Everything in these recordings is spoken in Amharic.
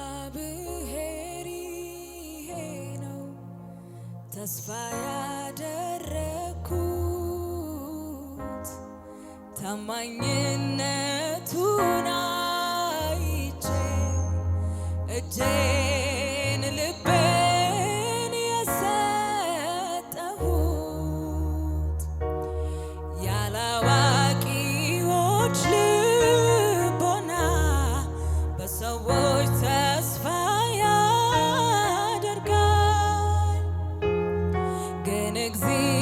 እግዚአብሔር ይሄ ነው ተስፋ ያደረኩት ታማኝነቱን አይቼ እጄን ልቤን የሰጠሁት ያላዋቂዎች ልቦና በሰዎች ተስፋ ያደርጋል፣ ግን እግዚአብሔር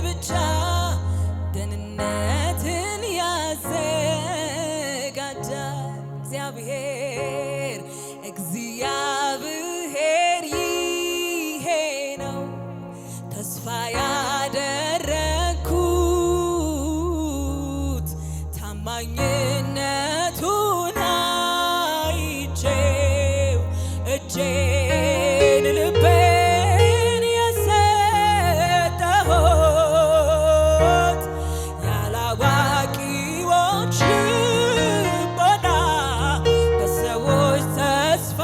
ብቻ ደህንነትን ያዘጋጃል። እግዚአብሔር ይሄ ነው ተስፋ ያደረኩት ታማኝነቱን አይቼው እጄን ልቤን የሰጠሁት ያላዋቂዎች ልቦና በሰዎች ተስፋ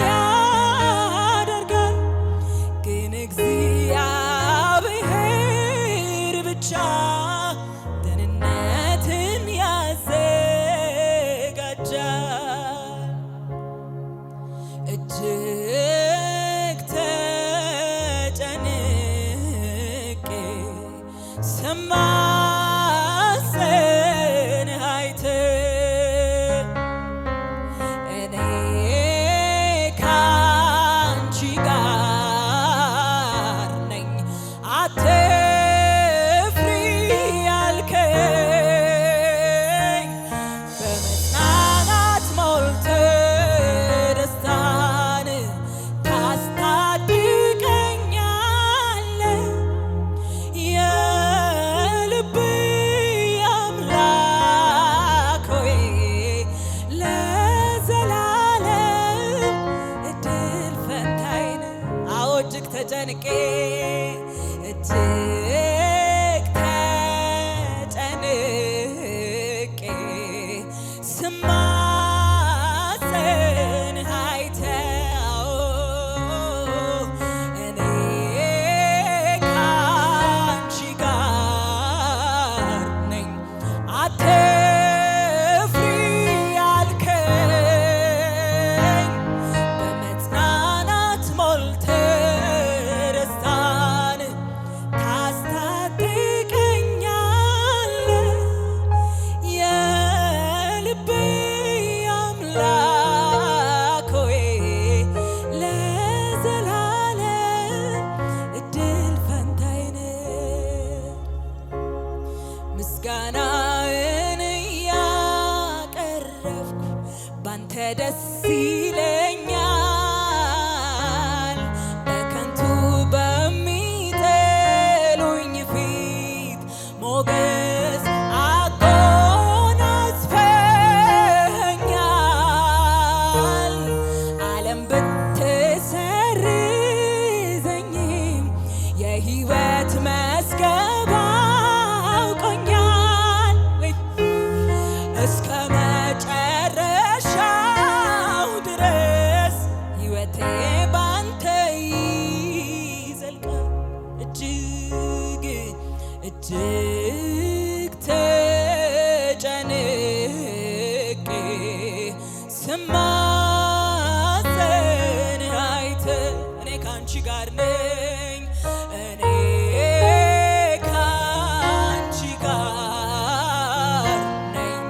ያደርጋል፣ ግን እግዚአብሔር ብቻ ደህንነትን ያዘጋጃል። እጅግ ተጨንቄ ስማጸን አይተህ እኔ ካንቺ ጋር ነኝ አትፍሪ ያልከኝ በመጽናናት ሞልተህ ደስታን ታስታጥቀኛለህ። የልቤ አምላክ ሆይ ለዘላለም እድል ፈንታዬ ነህ። አዎ እጅግ ተጨንቄ ስማጸን አይተህ እኔ ካንቺ ጋር ነኝ አትፍሪ ያልከኝ በመጽናናት ሞልተህ ደስታን ታስታጥቀኛለህ። የልቤ አምላክ ሆይ ለዘላለም እድል ፈንታዬ ነህ። ምስጋናን እያቀረብኩ ባንተ ደስ ይለኛል፣ በከንቱ በሚጠሉኝ ፊት ሞገስ አጎናጽፈኸኛል። ዓለም ብትሰርዘኝም የሕይወት መዝገብ አውቆኛል። እስከ መጨረሻው ድረስ ሕይወቴ ባንተ ይዘልቃል። እጅግ ተጨንቄ ስማጸን አይተህ እኔ ካንቺ ጋር ነኝ እኔ ካንቺ ጋር ነኝ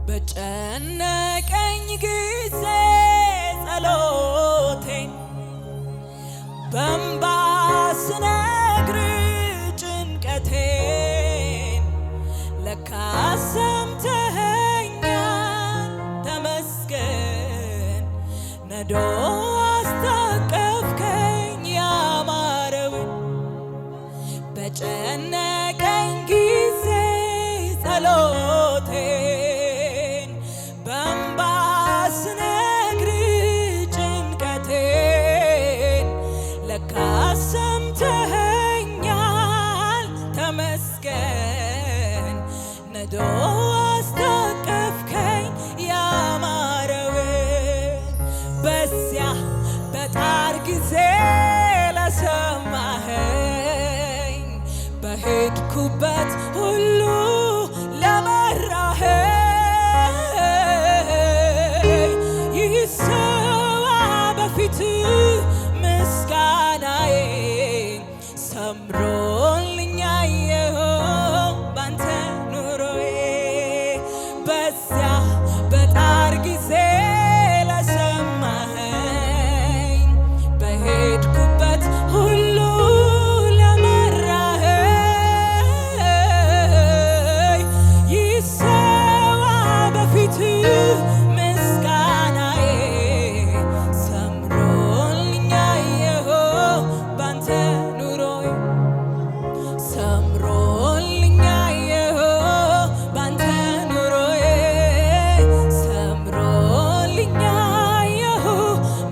በጨነቀኝ ጊዜ ጸሎቴን በእንባ ስነግር ጭንቀቴን ለካስ ሰምተኸኛል ተመስገን። ነዶ አስታቀፍከኝ ያማረውን በጨነቀኝ ጊዜ ጸሎቴን በእንባ ስነግር ጭንቀቴን ለካስ ሰምተኸኛል ተመስገን። ነዶ አስታቀፍከኝ ያማረውን በዚያ በጣር ጊዜ ለሰማኸኝ በሄድኩበት ሁሉ ለመራኸኝ ይሰዋ በፊት ምስጋናዬ ሰምሮልኛ አየኸው ባንተ ኑሮዬ በዚያ በጣር ጊዜ ለሰማኸኝ በሄድኩበት ሁሉ ለመራኸኝ ይሰዋ በፊት ምስጋናዬ ሰምሮልኛ አየኸው ባንተ ኑሮዬ ሰምሮልኛ አየኸው ባንተ ኑሮዬ ሰምሮልኛ አየኸው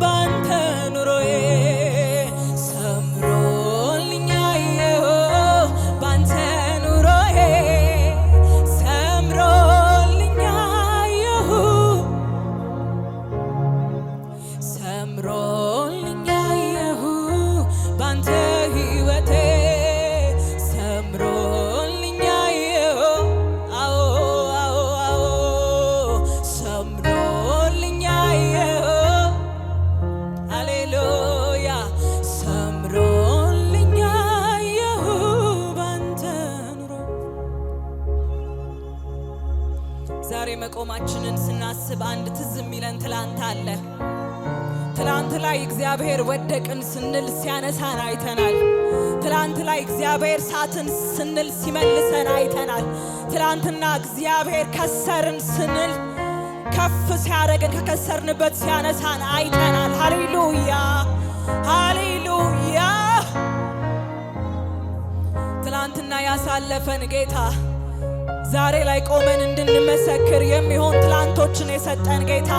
ባንተ ኑሮዬ ሰምሮልኛ አየኸው ባንተ ኑሮዬ ሰምሮልኛ አየኸው ሰምሮልኛ አየኸው ባንተ ሕይወቴ ሰምሮልኛ አየኸው አዎ አዎ አዎ ሰምሮልኛ አየኸው ሃሌሉያ ሰምሮልኛ አየኸው ባንተ ኑሮ ዛሬ መቆማችንን ስናስብ አንድ ትዝ የሚለን ትላንት አለ። ትላንት ላይ እግዚአብሔር ወደቅን ስንል ሲያነሳን አይተናል። ትላንት ላይ እግዚአብሔር ሳትን ስንል ሲመልሰን አይተናል። ትላንትና እግዚአብሔር ከሰርን ስንል ከፍ ሲያደርገን ከከሰርንበት ሲያነሳን አይተናል። ሃሌሉያ ሃሌሉያ። ትላንትና ያሳለፈን ጌታ ዛሬ ላይ ቆመን እንድንመሰክር የሚሆን ትላንቶችን የሰጠን ጌታ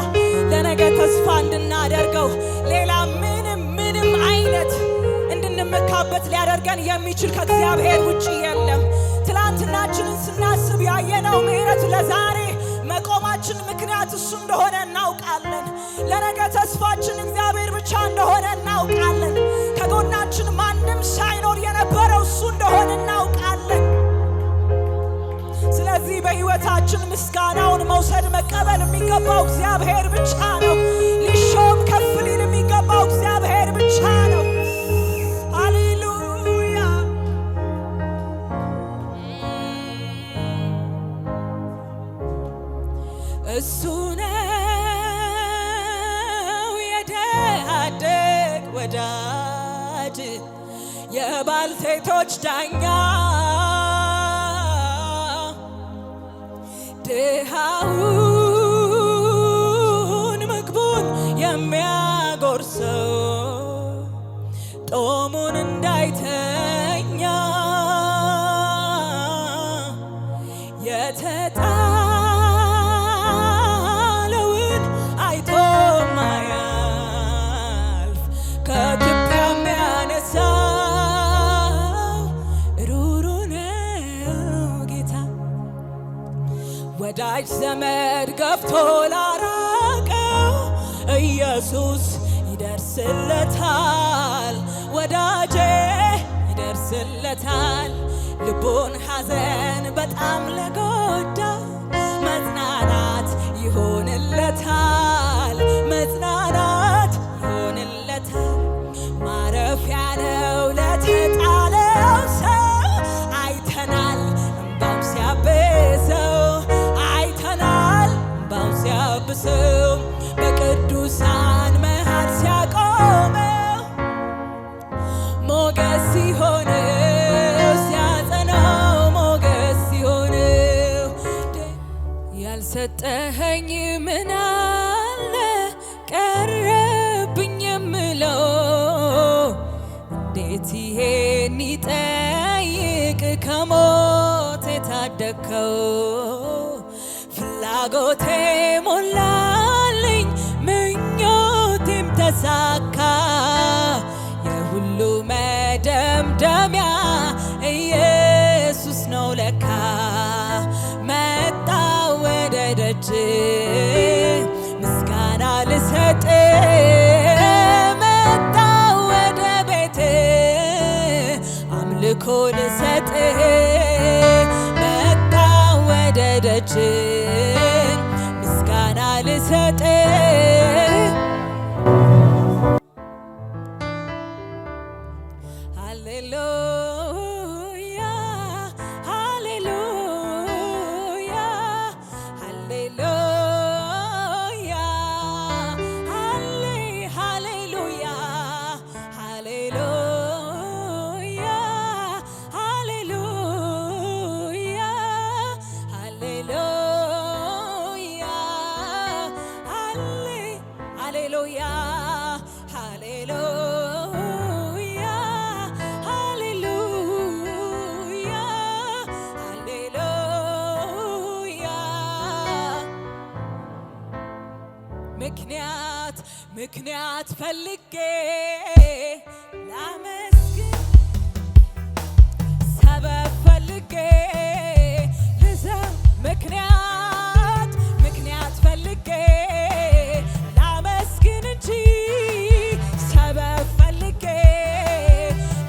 ለነገ ተስፋ እንድናደርገው ሌላ ምንም አይነት እንድንመካበት ሊያደርገን የሚችል ከእግዚአብሔር ውጭ የለም። ትላንትናችንን ስናስብ ያየነው ምሕረት ለዛሬ መቆማችን ምክንያት እሱ እንደሆነ እናውቃለን። ለነገ ተስፋችን እግዚአብሔር ብቻ እንደሆነ እናውቃለን። ከጎናችን ማንም ሳይኖር የነበረው እሱ እንደሆነ እናውቃለን። ስለዚህ በሕይወታችን ምስጋናውን መውሰድ መቀበል የሚገባው እግዚአብሔር ብቻ ነው። ሊሾም ከፍ ሊል የሚገባው እግዚአብሔር ብቻ ነው። ሃሌሉያ። እሱ ነው የድሃ አደግ ወዳጅ የባልቴቶች ዳኛ ድሃውን ምግቡን የሚያጎርሰው ጦሙን እንዳይተኛ የተጣለውን አይቶ ማያልፍ ከትቢያ የሚያነሳው ሩሩ ነው ጌታ። ወዳጅ ዘመድ ገፍቶ ላራቀው ኢየሱስ ይደርስለታል። ወዳጄ ይደርስለታል። ልቡን ሐዘን በጣም ለጎዳ መጽናናት ይሆንለታል። መጽናናት ይሆንለታል። ማረፊያ ነው ለተጣለው ሰው አይተናል። እንባም ሲያብሰው አይተናል። ያልሰጠኸኝ ምን አለ ቀረብኝ የምለው እንዴት ይሄን ይጠይቅ ከሞት የታደግከው ፍላጎቴ ሞላልኝ ምኞቴም ተሳካ የሁሉ መደምደሚያ ኢየሱስ ነው ለካ መጣ ወደ ደጅ ምስጋና ልሰጥ መጣ ወደ ቤት አምልኮ ልሰጥ መጣ ወደ ደጅ ምስጋና ልሰጥ ምክንያት ፈልጌ ላመስግን ሰበብ ፈልጌ ልዘም ምክንያት ፈልጌ ላመስግን እንጂ ሰበብ ፈልጌ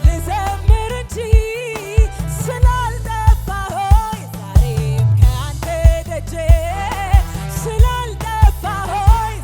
ልዘምር እንጂ ስላልጠፋሁኝ ዛሬም ከአንተ ደጄ ስላልጠፋሁኝ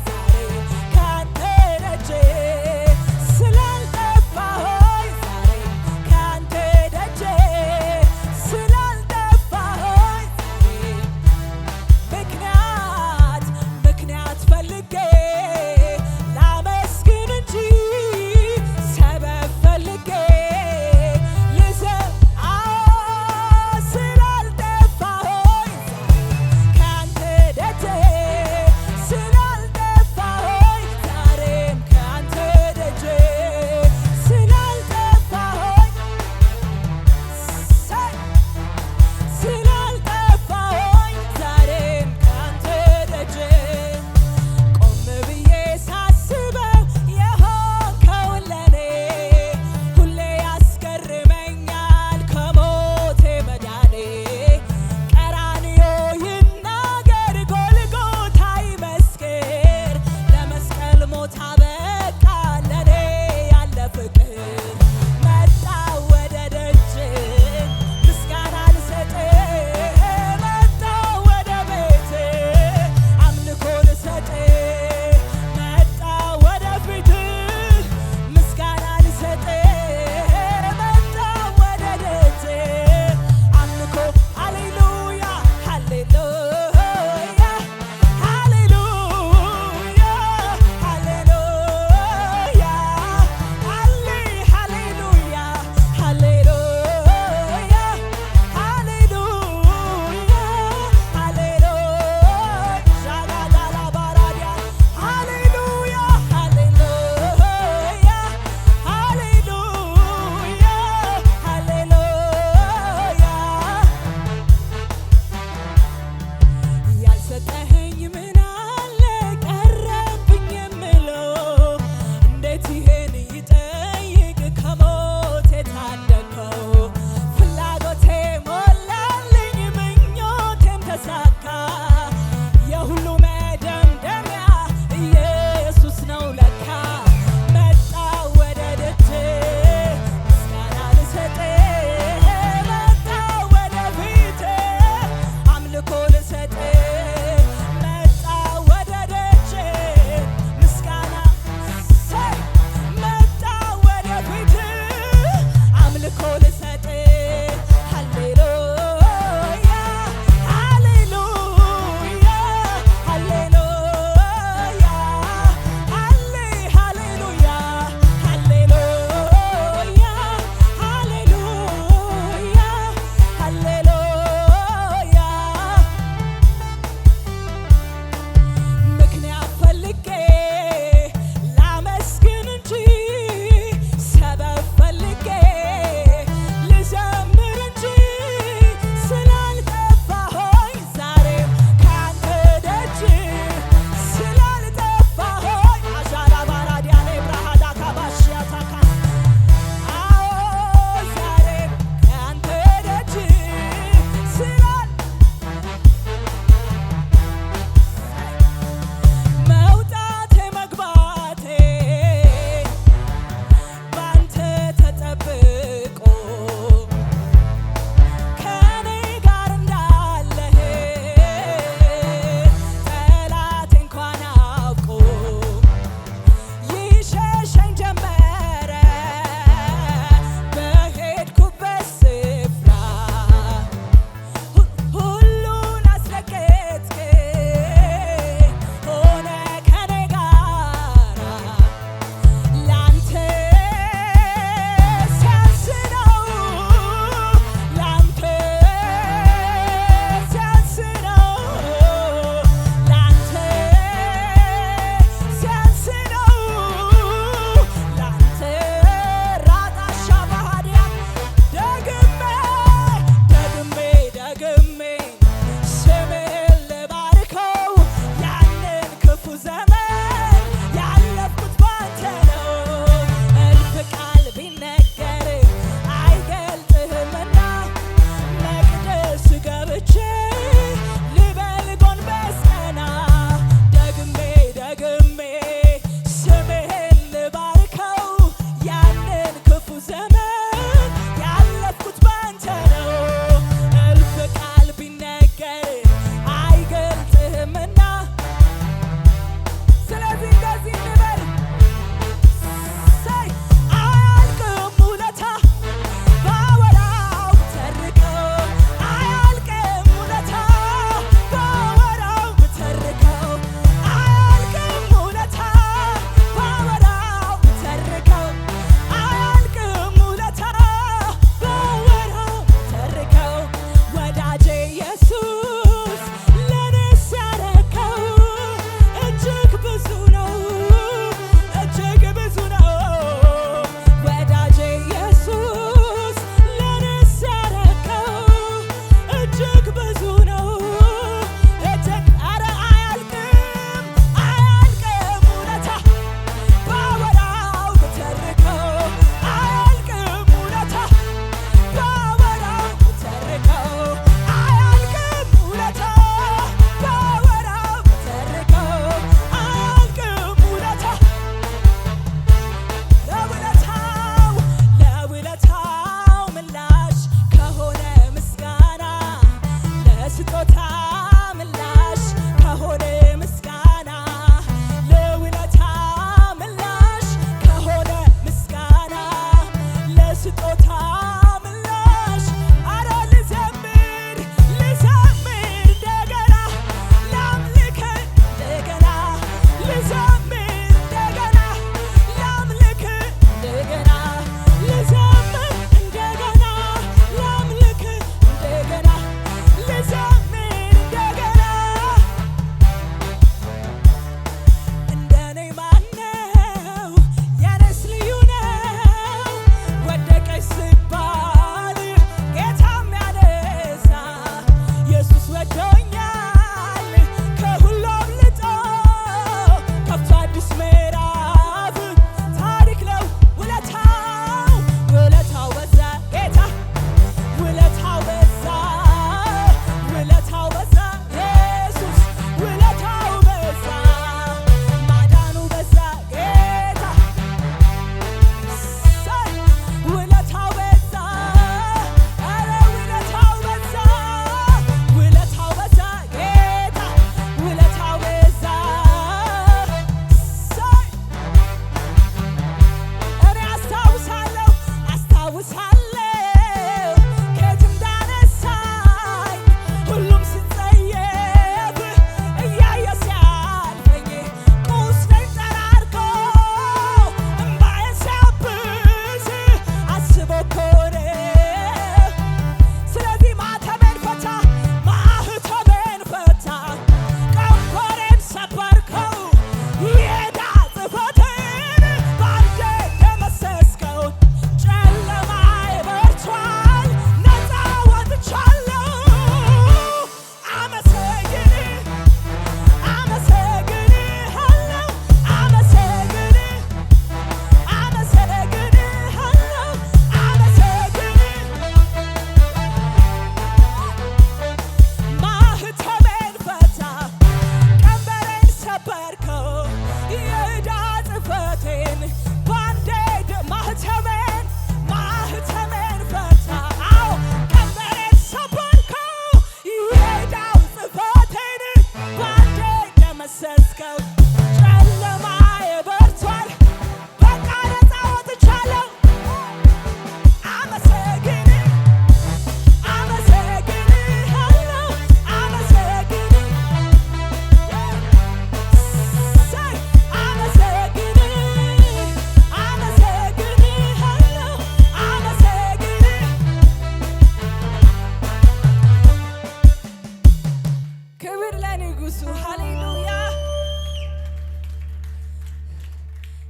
ንጉሱ። ሃሌሉያ።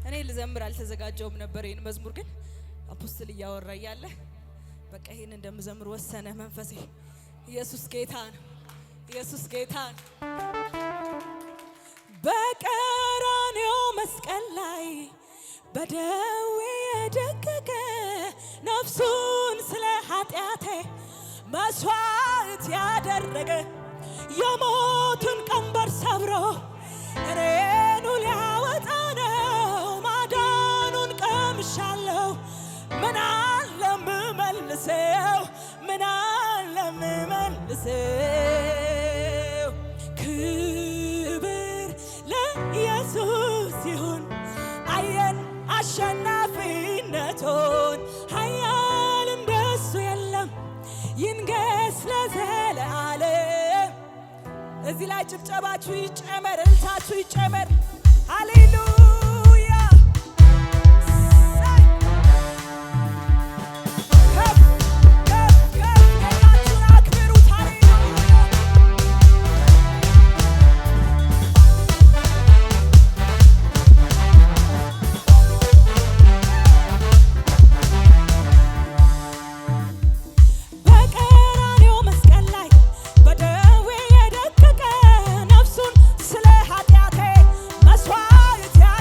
እኔ ልዘምር አልተዘጋጀውም ነበር ይህን መዝሙር፣ ግን አፖስትል እያወራ እያለ በቃ ይህን እንደምዘምር ወሰነ መንፈሴ። ኢየሱስ ጌታ ነው። ኢየሱስ ጌታ ነው። በቀራንዮ መስቀል ላይ በደዌ የደቀቀ ነፍሱን ስለ ኃጢአቴ መስዋዕት ያደረገ የሞቱን ቀንበር ሰብሮ እኔኑ ሊያወጣ ነው። ማዳኑን ቀምሻለሁ። ምን አለ ምመልሰው? ምን አለ ምመልሰው? ክብር ለኢየሱስ ይሁን። አየን አሸናፊነቱን። ኃያል እንደሱ የለም። ይንገስ ለዘለዓለም። እዚህ ላይ ጭብጨባችሁ ይጨመር፣ እልልታችሁ ይጨመር። ሃሌሉያ።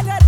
Yeah.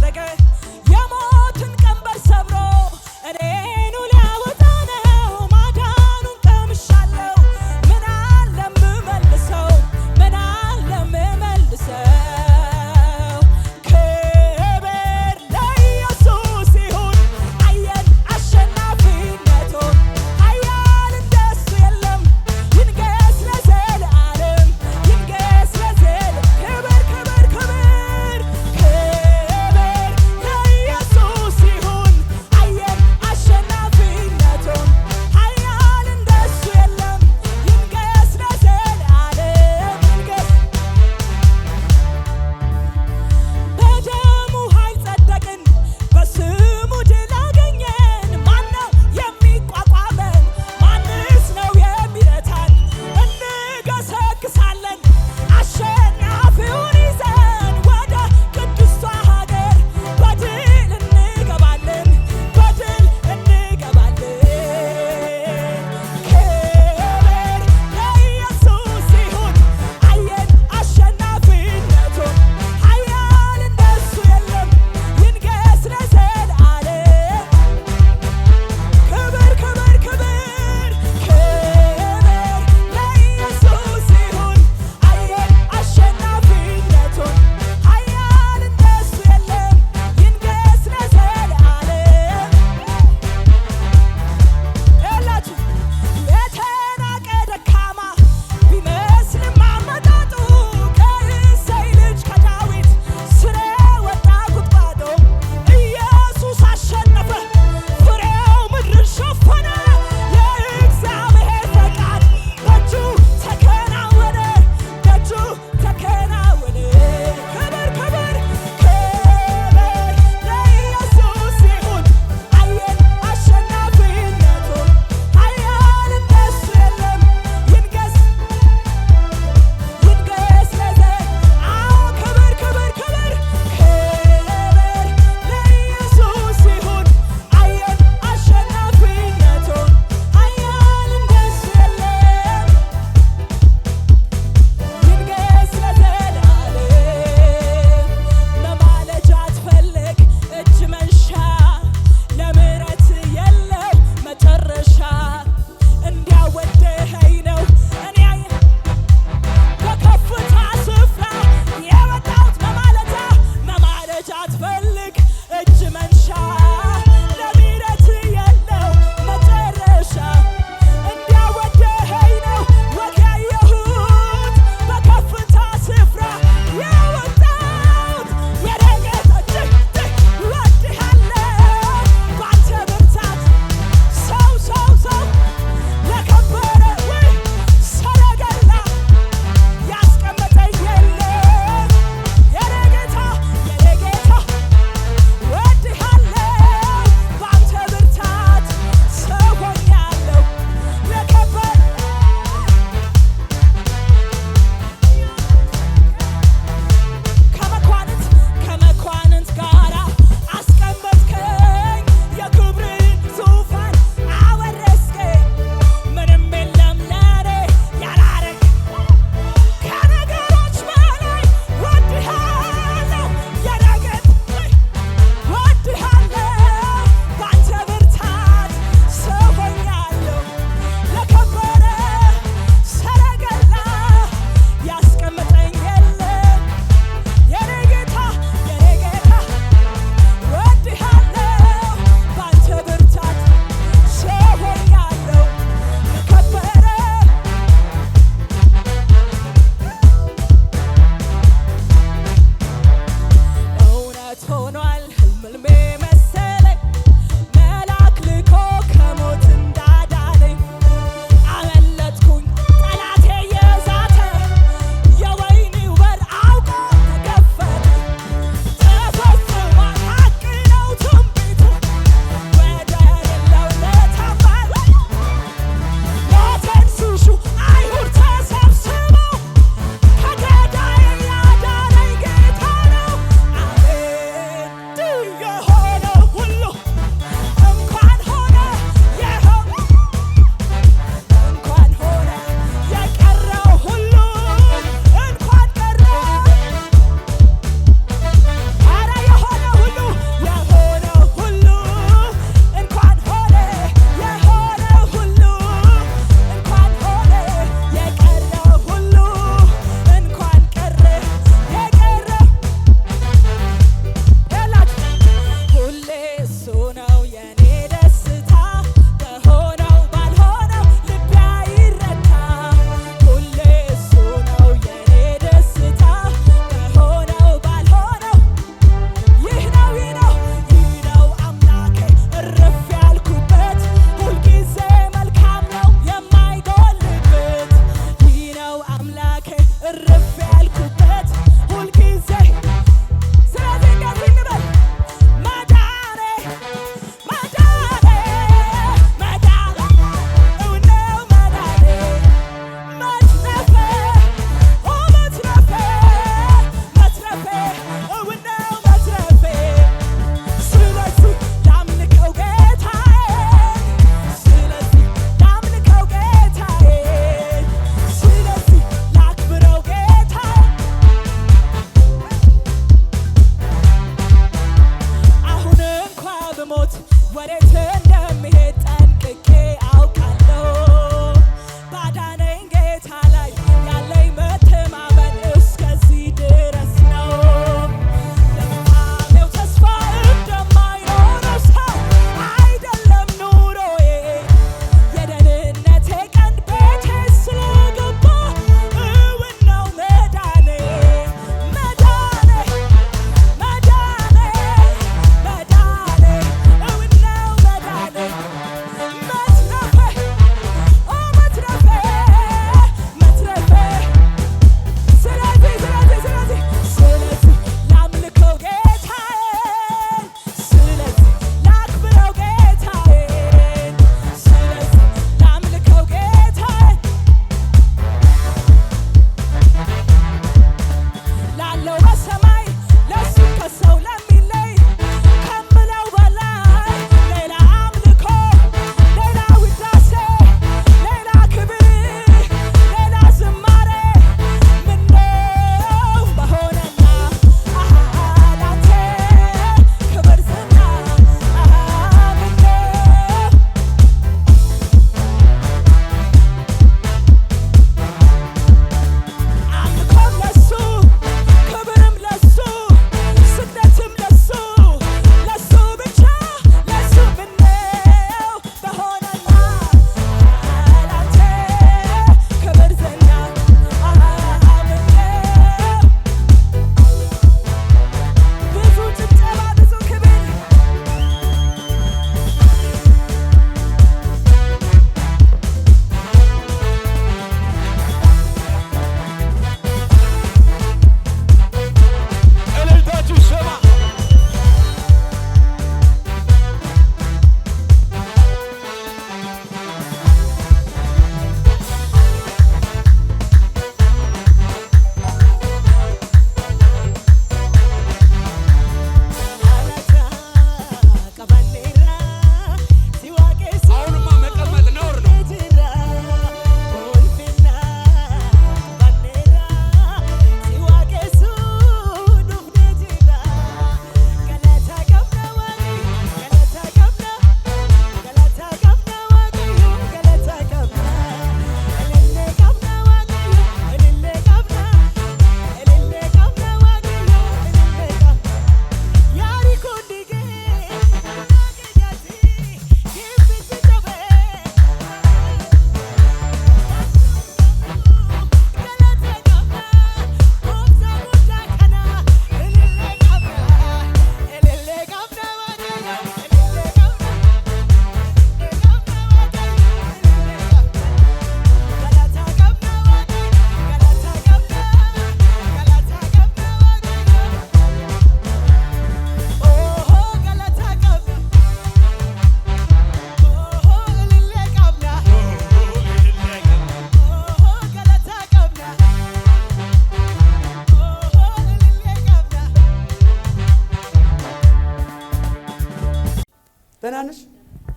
ደህና ነሽ?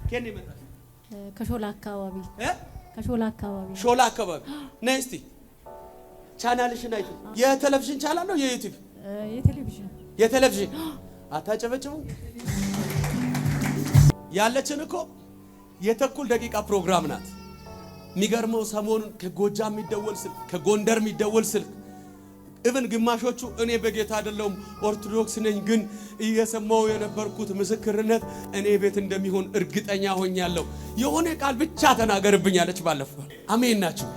ከኔ መጣሽ? ከሾላ አካባቢ ከሾላ አካባቢ ሾላ አካባቢ ነይ እስቲ ቻናልሽን አይቱ። የቴሌቪዥን ቻናል ነው የዩቲዩብ? የቴሌቪዥን አታጨበጭቡ። ያለችን እኮ የተኩል ደቂቃ ፕሮግራም ናት። የሚገርመው ሰሞኑን ከጎጃም የሚደወል ስልክ፣ ከጎንደር የሚደወል ስልክ ኢቭን ግማሾቹ እኔ በጌታ አይደለሁም ኦርቶዶክስ ነኝ፣ ግን እየሰማው የነበርኩት ምስክርነት እኔ ቤት እንደሚሆን እርግጠኛ ሆኛለሁ። የሆነ ቃል ብቻ ተናገርብኝ አለች ባለፈው። አሜን ናችሁ።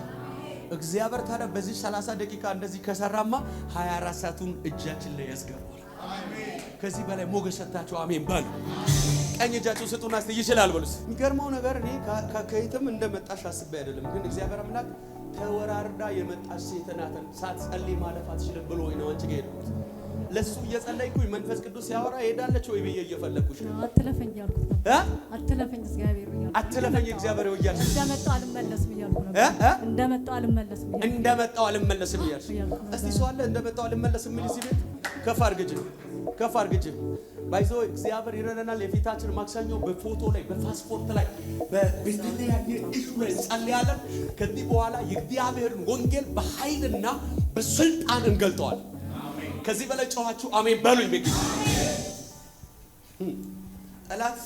እግዚአብሔር ታዲያ በዚህ 30 ደቂቃ እንደዚህ ከሰራማ 24 ሰዓቱን እጃችን ላይ ያስገባል። አሜን። ከዚህ በላይ ሞገስ ሰጣችሁ። አሜን ባሉ ቀኝ እጃችሁ ስጡና እስቲ ይችላል በሉስ። የሚገርመው ነገር እኔ ከየትም እንደመጣሽ አስቤ አይደለም፣ ግን እግዚአብሔር አምላክ ተወራርዳ የመጣች ሴት ናትን ሳትጸልይ ማለፍ አትችልም ብሎ ነው አንቺ ጋር ሄድኩት። ለሱ እየጸለይኩኝ መንፈስ ቅዱስ ሲያወራ ሄዳለች ወይ ብዬ እየፈለኩሽ ነው። አትለፈኝ ያልኩት ነበር። አትለፈኝ እግዚአብሔር ይያል አትለፈኝ እግዚአብሔር ይያል እንደመጣው አልመለስም ያልኩት ነበር። እንደመጣው አልመለስም ያልኩት። እስቲ ሰው አለ እንደመጣው አልመለስም ምን እዚህ ቤት ከፍ አርግጅ ባይዞ እግዚአብሔር ይረዳናል። የፊታችን ማክሰኞ በፎቶ ላይ በፓስፖርት ላይ በቢዝነስ ኢሹ ላይ እንጸልያለን። ከዚህ በኋላ የእግዚአብሔርን ወንጌል በኃይልና በስልጣን እንገልጠዋለን። ከዚህ በላይ ጨዋችሁ አሜን በሉኝ። በጌታ ጠላት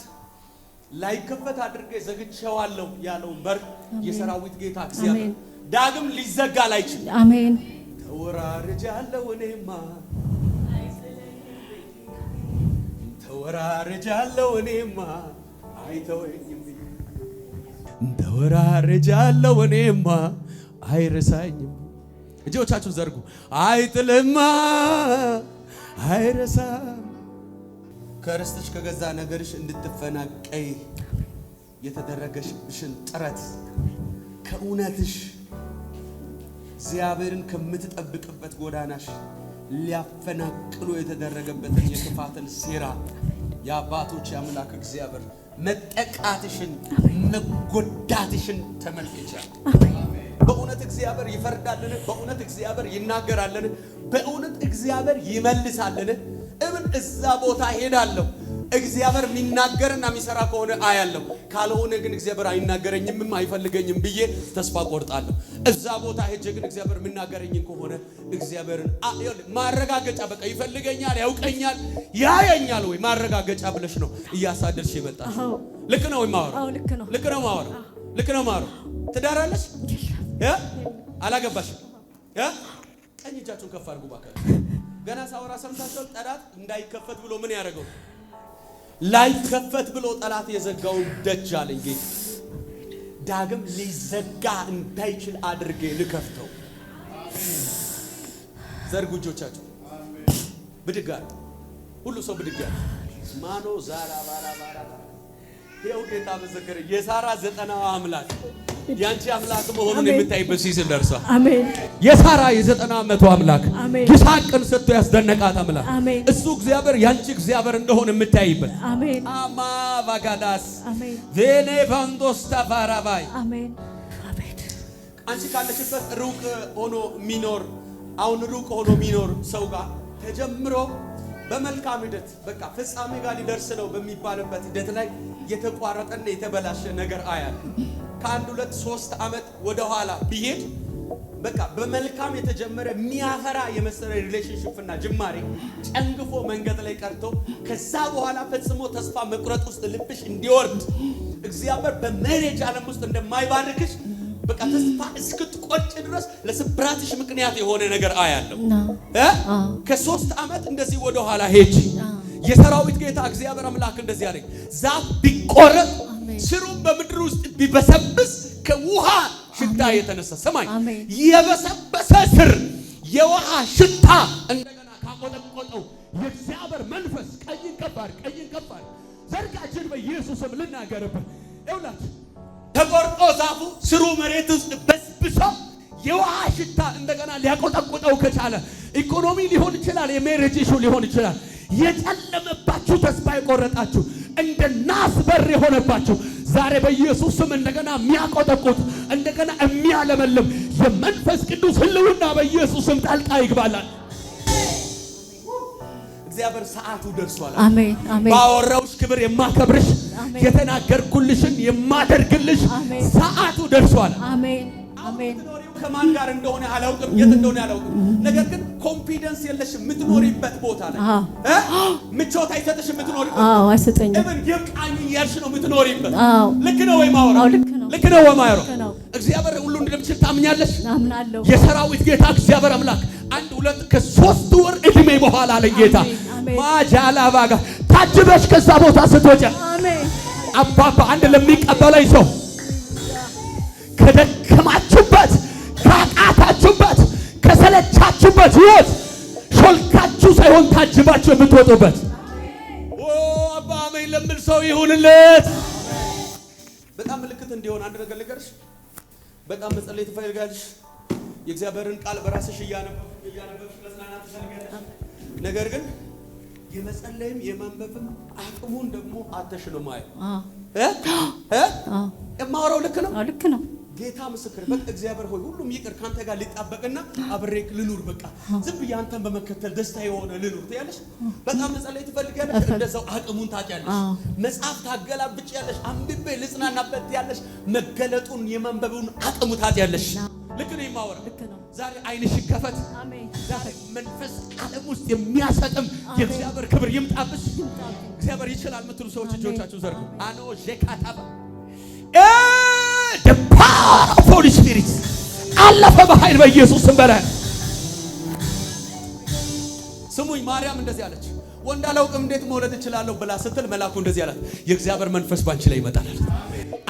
ላይከፈት አድርጌ ዘግቼዋለሁ ያለው በር የሰራዊት ጌታ እግዚአብሔር ዳግም ሊዘጋ ላይችል አሜን። ተወራርጃለሁ እኔማ ተወራርጃለሁ እኔማ አይተወኝም። ተወራርጃለሁ እኔማ አይረሳኝም። እጆቻችሁን ዘርጉ። አይጥልማ አይረሳም። ከርስትሽ ከገዛ ነገርሽ እንድትፈናቀይ የተደረገሽብሽን ጥረት ከእውነትሽ እግዚአብሔርን ከምትጠብቅበት ጎዳናሽ ሊያፈናቅሉ የተደረገበትን የክፋትን ሴራ የአባቶች አምላክ እግዚአብሔር መጠቃትሽን መጎዳትሽን ተመልክቻለሁ። በእውነት እግዚአብሔር ይፈርዳልን? በእውነት እግዚአብሔር ይናገራልን? በእውነት እግዚአብሔር ይመልሳልን? እምን እዛ ቦታ ሄዳለሁ እግዚአብሔር የሚናገርና የሚሰራ ከሆነ አያለሁ፣ ካልሆነ ግን እግዚአብሔር አይናገረኝም አይፈልገኝም ብዬ ተስፋ ቆርጣለሁ። እዛ ቦታ ሄጄ ግን እግዚአብሔር የሚናገረኝ ከሆነ እግዚአብሔርን ማረጋገጫ በቃ ይፈልገኛል፣ ያውቀኛል፣ ያየኛል ወይ ማረጋገጫ ብለሽ ነው እያሳደርሽ ይመጣል። ልክ ነው ወይ ማወራ? ልክ ነው ማወራ? ልክ ነው ማወራ? ትዳራለሽ? አላገባሽም? ቀኝ እጃችሁን ከፍ አድርጉ ባካችሁ። ገና ሳወራ ሰምታችሁ ጠላት እንዳይከፈት ብሎ ምን ያደርገው ላይከፈት ብሎ ጠላት የዘጋውን ደጅ አለኝ ጌታ ዳግም ሊዘጋ እንዳይችል አድርጌ ልከፍተው። ዘርጉ እጆቻችሁ። ብድግ አለ ሁሉ ሰው ብድግ አለ። ማኖ ዛራ ባራ ባራ ይኸው ጌታ መዘከረ የሳራ 90 አምላክ ያንቺ አምላክ መሆኑን የምታይበት ሲዝን ደርሷል። አሜን። የሳራ የ90 ዓመቱ አምላክ ይስሐቅን ሰጥቶ ያስደነቃት አምላክ እሱ እግዚአብሔር ያንቺ እግዚአብሔር እንደሆነ የምታይበት አሜን። አማ ባጋዳስ አሜን። ቬኔ ቫንዶስ ታፋራባይ አሜን። አሜን። አንቺ ካለሽበት ሩቅ ሆኖ ሚኖር አሁን ሩቅ ሆኖ ሚኖር ሰው ጋር ተጀምሮ በመልካም ሂደት በቃ ፍጻሜ ጋር ሊደርስ ነው በሚባልበት ሂደት ላይ የተቋረጠና የተበላሸ ነገር አያል ከአንድ 2-3 ዓመት ወደ ኋላ ቢሄድ በቃ በመልካም የተጀመረ የሚያፈራ የመሰለ ሪሌሽንሺፕና ጅማሬ ጨንግፎ መንገድ ላይ ቀርቶ ከዛ በኋላ ፈጽሞ ተስፋ መቁረጥ ውስጥ ልብሽ እንዲወርድ እግዚአብሔር በሜሬጅ ዓለም ውስጥ እንደማይባርክሽ በቃ ተስፋ እስክትቆጭ ድረስ ለስብራትሽ ምክንያት የሆነ ነገር አያለው። ከ3 ዓመት እንደዚህ ወደ ኋላ ሄጂ የሰራዊት ጌታ እግዚአብሔር አምላክ እንደዚህ አለኝ፣ ዛፍ ቢቆረጥ ስሩም በምድር ውስጥ ቢበሰብስ ከውሃ ሽታ የተነሳ ሰማይ የበሰበሰ ስር የውሃ ሽታ እንደገና ካቆጠቆጠው የእግዚአብሔር መንፈስ ቀይን ከባድ ዘርጋችን በኢየሱስም ልናገርበት ይውላል። ተቆርጦ ዛፉ ስሩ መሬት ውስጥ በስብሶ የውሃ ሽታ እንደገና ሊያቆጠቁጠው ከቻለ ኢኮኖሚ ሊሆን ይችላል፣ የሜሬጅ ኢሹ ሊሆን ይችላል። የጨለመባችሁ ተስፋ የቆረጣችሁ እንደ ናስ በር የሆነባችሁ ዛሬ በኢየሱስ ስም እንደገና የሚያቆጠቁጥ እንደገና የሚያለመልም የመንፈስ ቅዱስ ህልውና በኢየሱስ ስም ጣልቃ ይግባላል። እግዚአብሔር ሰዓቱ ደርሷል። አሜን አሜን። ባወራውሽ ክብር የማከብርሽ የተናገርኩልሽን የማደርግልሽ ሰዓቱ ደርሷል። አሜን አሜን። ከማን ጋር እንደሆነ አላውቅም፣ የት እንደሆነ አላውቅም። ነገር ግን ኮንፊደንስ የለሽም የምትኖሪበት ቦታ ላይ ምቾት አይሰጥሽም የምትኖሪበት። አዎ አይሰጠኝም። እብን ይብቃኝ እያልሽ ነው የምትኖሪበት። ልክ ነው ወይ ማወራው? ልክ ነው ወይ ማወራው? እግዚአብሔር ሁሉ እንደምችል ታምኛለሽ? አምናለሁ። የሰራዊት ጌታ እግዚአብሔር አምላክ 1-2 ወር እድሜ በኋላ አለኝ ጌታ ማጃላ ባጋ ታጅበሽ ከዛ ቦታ ስትወጪ አሜን አባባ አንድ ለሚቀበለኝ ሰው ከደከማችሁበት ካቃታችሁበት ከሰለቻችሁበት ህይወት ሾልካችሁ ሳይሆን ታጅባችሁ የምትወጡበት አባ አሜን ለምን ሰው ይሁንለት። በጣም ምልክት እንዲሆን አንድ ነገር ልንገርሽ። በጣም መጸለይ ትፈልጋለሽ። የእግዚአብሔርን ቃል በራስሽ እያነበብሽ መጽናናት ትፈልጋለሽ። ነገር ግን የመጸለይም የማንበብም አቅሙን ደግሞ አተሽ ነው ማለት የማወራው ልክ ነው። ልክ ነው። ጌታ ምስክር በቃ እግዚአብሔር ሆይ ሁሉም ይቅር ካንተ ጋር ሊጣበቅና አብሬክ ልኑር በቃ ዝም ብዬ አንተን በመከተል ደስታ የሆነ ልኑር ትያለሽ። በጣም መጸለይ ትፈልጋለሽ። እንደዛው አቅሙን ታጫለሽ። መጽሐፍ ታገላብጪያለሽ። አንብቤ ልጽናናበት ያለሽ መገለጡን የማንበቡን አቅሙ ታጫለሽ። ልክ ነው የማወራው። ዛሬ አይንሽ ይከፈት። ዛሬ መንፈስ ዓለም ውስጥ የሚያሰጥም የእግዚአብሔር ክብር ይምጣብሽ። እግዚአብሔር ይችላል የምትሉ ሰዎች እጆቻችሁን ዘርጉ። አኖ ጄካታባ the power of Holy Spirit አለፈ በኃይል በኢየሱስ ስም በላይ። ስሙኝ ማርያም እንደዚህ አለች። ወንድ አላውቅም እንዴት መውለድ እችላለሁ ብላ ስትል መልአኩ እንደዚህ አላት፣ የእግዚአብሔር መንፈስ ባንቺ ላይ ይመጣል።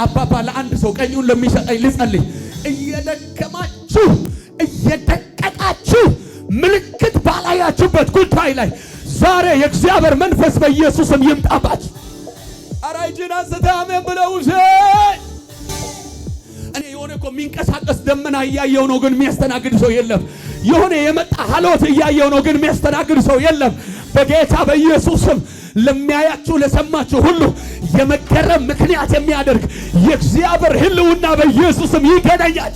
አባባ ለአንድ ሰው ቀኙን ለሚሰጠኝ ልጸልይ። እየደከማችሁ እየደቀቃችሁ ምልክት ባላያችሁበት ጉዳይ ላይ ዛሬ የእግዚአብሔር መንፈስ በኢየሱስም ይምጣባችሁ። አራይጅና ሰታመን ብለው እኔ የሆነ እኮ የሚንቀሳቀስ ደመና እያየው ነው፣ ግን የሚያስተናግድ ሰው የለም። የሆነ የመጣ ሀሎት እያየው ነው፣ ግን የሚያስተናግድ ሰው የለም። በጌታ በኢየሱስም ለሚያያችሁ ለሰማችሁ ሁሉ የመገረም ምክንያት የሚያደርግ የእግዚአብሔር ሕልውና በኢየሱስም ይገናኛል።